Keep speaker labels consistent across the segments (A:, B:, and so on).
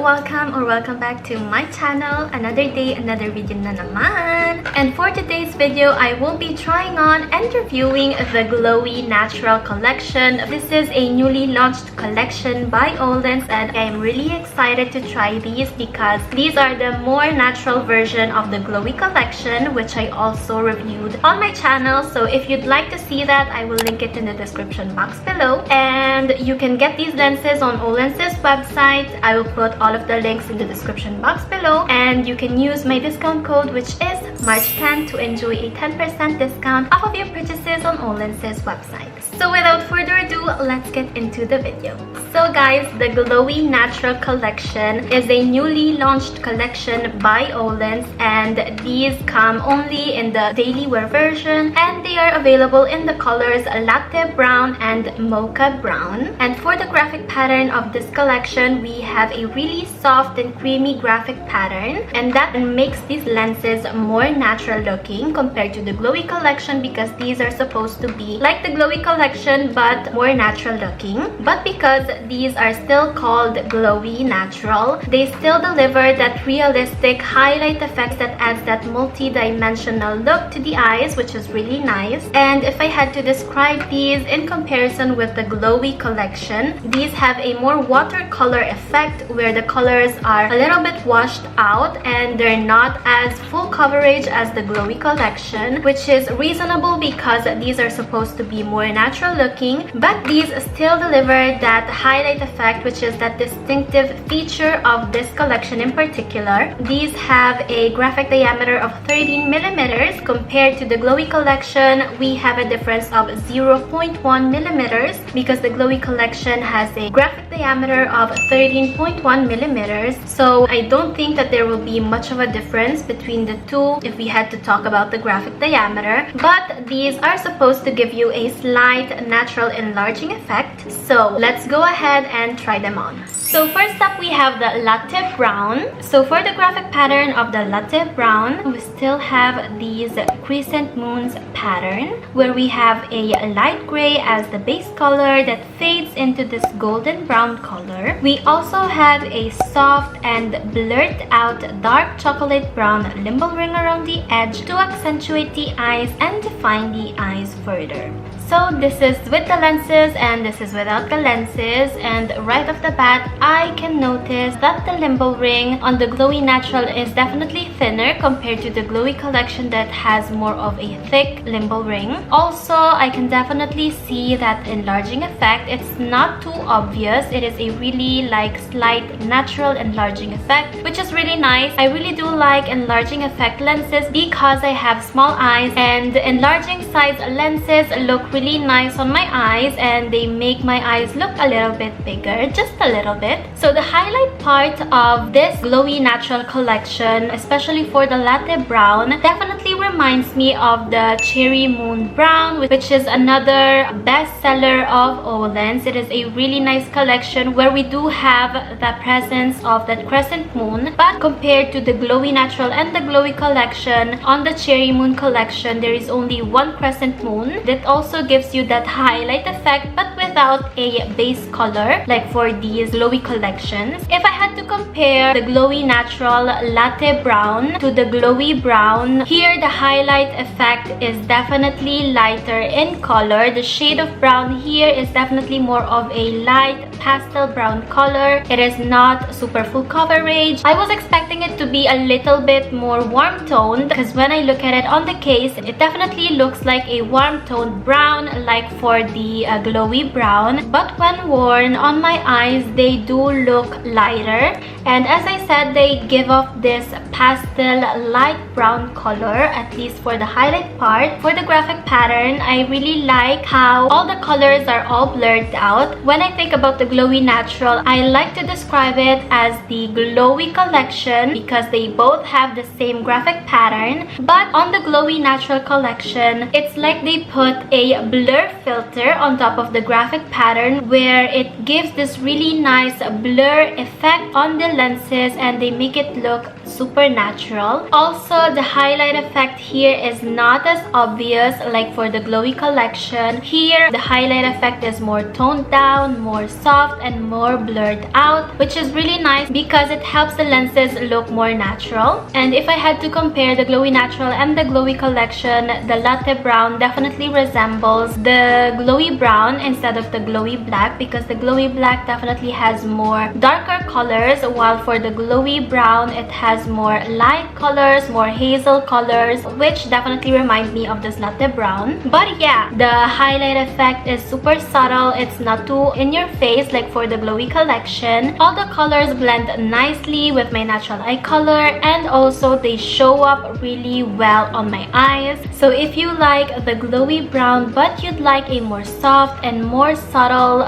A: welcome back to my channel. Another day, another video na naman. And for today's video, I will be trying on and reviewing the Glowy Natural Collection. This is a newly launched collection by OLENS and I am really excited to try these because these are the more natural version of the Glowy collection, which I also reviewed on my channel. So if you'd like to see that, I will link it in the description box below. And you can get these lenses on OLENS' website. I will put all of the links in the description box below, and you can use my discount code, which is March10, to enjoy a 10% discount off of your purchases on OLENS' website. So without further ado, let's get into the video. So guys, the Glowy Natural Collection is a newly launched collection by OLENS, and these come only in the daily wear version, and they are available in the colors latte brown and mocha brown. And for the graphic pattern of this collection, we have a really soft and creamy graphic pattern, and that makes these lenses more natural looking compared to the Glowy collection, because these are supposed to be like the Glowy collection but more natural looking. But because these are still called Glowy Natural, they still deliver that realistic highlight effects that adds that multi-dimensional look to the eyes, which is really nice. And if I had to describe these in comparison with the Glowy collection, these have a more watercolor effect where the colors are a little bit washed out and they're not as full coverage as the Glowy collection, which is reasonable because these are supposed to be more natural looking, but these still deliver that highlight effect, which is that distinctive feature of this collection in particular. These have a graphic diameter of 13 millimeters. Compared to the Glowy collection, we have a difference of 0.1 millimeters because the Glowy collection has a graphic diameter of 13.1 millimeters. So I don't think that there will be much of a difference between the two if we had to talk about the graphic diameter, but these are supposed to give you a slight natural enlarging effect. So let's go ahead and try them on. So first up, we have the latte brown. So for the graphic pattern of the latte brown, we still have these crescent moons pattern where we have a light gray as the base color that fades into this golden brown color. We also have a soft and blurred out dark chocolate brown limbal ring around the edge to accentuate the eyes and define the eyes further. So this is with the lenses and this is without the lenses, and right off the bat I can notice that the limbal ring on the Glowy Natural is definitely thinner compared to the Glowy collection that has more of a thick limbal ring. Also, I can definitely see that enlarging effect. It's not too obvious. It is a really like slight natural enlarging effect, which is really nice. I really do like enlarging effect lenses because I have small eyes, and enlarging size lenses look really nice on my eyes and they make my eyes look a little bit bigger, just a little bit. So the highlight part of this Glowy Natural collection, especially for the latte brown, definitely reminds me of the cherry moon brown, which is another bestseller of OLENS. It is a really nice collection where we do have the presence of that crescent moon, but compared to the Glowy Natural and the Glowy collection, on the cherry moon collection there is only one crescent moon that also gives you that highlight effect but without a base color like for these Glowy collections. If I had to compare the Glowy Natural latte brown to the Glowy brown, here the highlight effect is definitely lighter in color. The shade of brown here is definitely more of a light pastel brown color. It is not super full coverage. I was expecting it to be a little bit more warm toned because when I look at it on the case, it definitely looks like a warm toned brown like for the Glowy brown, but when worn on my eyes they do look lighter, and as I said, they give off this pastel light brown color, at least for the highlight part. For the graphic pattern, I really like how all the colors are all blurred out. When I think about the Glowy Natural, I like to describe it as the Glowy collection because they both have the same graphic pattern, but on the Glowy Natural collection, it's like they put a blur filter on top of the graphic pattern where it gives this really nice blur effect on the lenses and they make it look super natural. Also, the highlight effect here is not as obvious like for the glowy collection. Here, the highlight effect is more toned down, more soft, and more blurred out, which is really nice because it helps the lenses look more natural. And if I had to compare the glowy natural and the glowy collection, the latte brown definitely resembles the glowy brown instead of the glowy black, because the glowy black definitely has more darker colors, while for the glowy brown it has more light colors, more hazel colors, which definitely remind me of this latte brown. But yeah, the highlight effect is super subtle. It's not too in your face like for the glowy collection. All the colors blend nicely with my natural eye color, and also they show up really well on my eyes. So if you like the glowy brown but you'd like a more soft and more subtle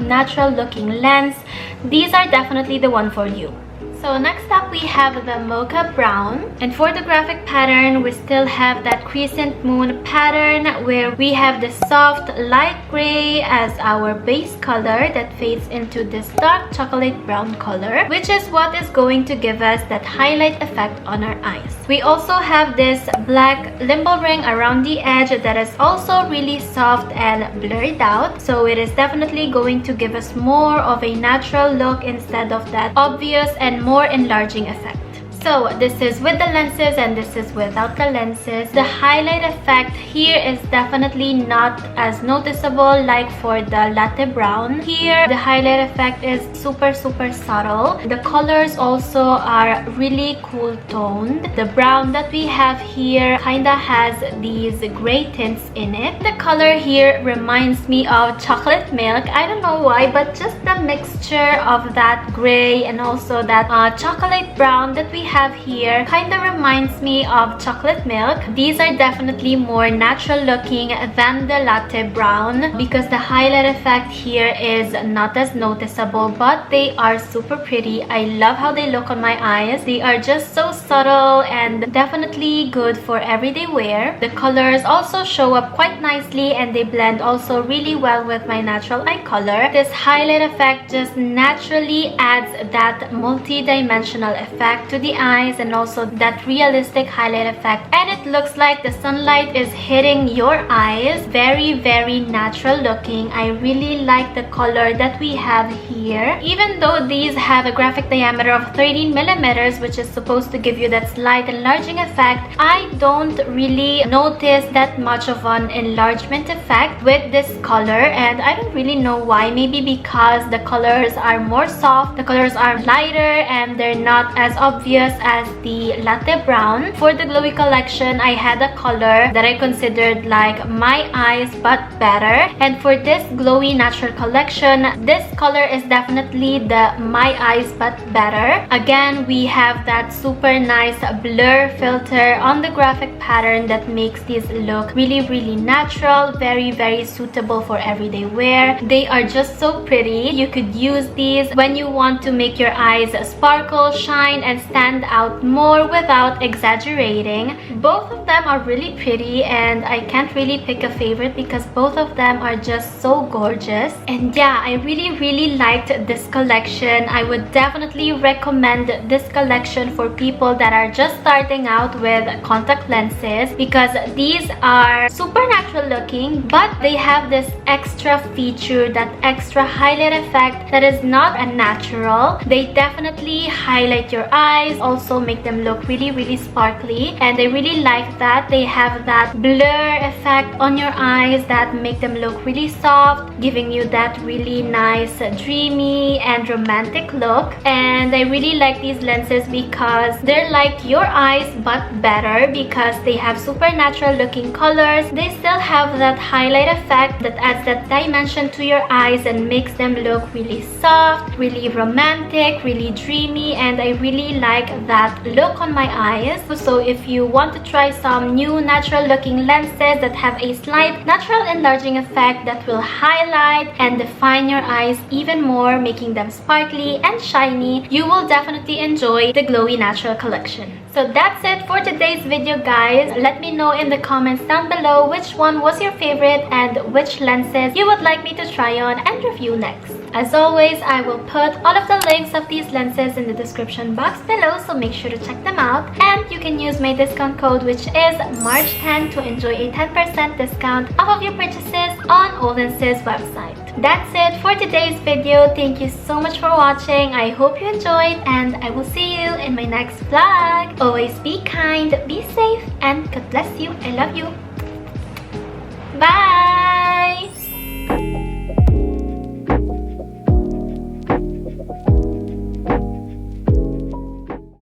A: natural looking lens, these are definitely the one for you. So next up we have the mocha brown, and for the graphic pattern we still have that crescent moon pattern where we have the soft light gray as our base color that fades into this dark chocolate brown color, which is what is going to give us that highlight effect on our eyes. We also have this black limbo ring around the edge that is also really soft and blurred out, so it is definitely going to give us more of a natural look instead of that obvious and more enlarging effect. So this is with the lenses and this is without the lenses. The highlight effect here is definitely not as noticeable like for the latte brown. Here the highlight effect is super subtle. The colors also are really cool toned. The brown that we have here kinda has these gray tints in it. The color here reminds me of chocolate milk. I don't know why, but just the mixture of that gray and also that chocolate brown that we have here kind of reminds me of chocolate milk. These are definitely more natural looking than the latte brown because the highlight effect here is not as noticeable, but they are super pretty. I love how they look on my eyes. They are just so subtle and definitely good for everyday wear. The colors also show up quite nicely and they blend also really well with my natural eye color. This highlight effect just naturally adds that multi-dimensional effect to the eyes and also that realistic highlight effect, and it looks like the sunlight is hitting your eyes. Very natural looking. I really like the color that we have here. Even though these have a graphic diameter of 13 millimeters, which is supposed to give you that slight enlarging effect, I don't really notice that much of an enlargement effect with this color, and I don't really know why. Maybe because the colors are more soft, the colors are lighter, and they're not as obvious as the latte brown. For the glowy collection, I had a color that I considered like my eyes but better, and for this glowy natural collection, this color is definitely the my eyes but better. Again, we have that super nice blur filter on the graphic pattern that makes these look really natural, very suitable for everyday wear. They are just so pretty. You could use these when you want to make your eyes sparkle, shine, and stand out more without exaggerating. Both of them are really pretty and I can't really pick a favorite because both of them are just so gorgeous. And yeah, I really liked this collection. I would definitely recommend this collection for people that are just starting out with contact lenses because these are super natural looking, but they have this extra feature, that extra highlight effect that is not a natural. They definitely highlight your eyes, also make them look really sparkly, and I really like that. They have that blur effect on your eyes that make them look really soft, giving you that really nice dreamy and romantic look. And I really like these lenses because they're like your eyes but better because they have super natural looking colors. They still have that highlight effect that adds that dimension to your eyes and makes them look really soft, really romantic, really dreamy, and I really like that look on my eyes. So if you want to try some new natural looking lenses that have a slight natural enlarging effect that will highlight and define your eyes even more, making them sparkly and shiny, you will definitely enjoy the glowy natural collection. So that's it for today's video, guys. Let me know in the comments down below which one was your favorite and which lenses you would like me to try on and review next. As always, I will put all of the links of these lenses in the description box below, so make sure to check them out. And you can use my discount code, which is March10, to enjoy a 10% discount off of your purchases on OLENS' website. That's it for today's video. Thank you so much for watching. I hope you enjoyed, and I will see you in my next vlog. Always be kind, be safe, and God bless you. I love you.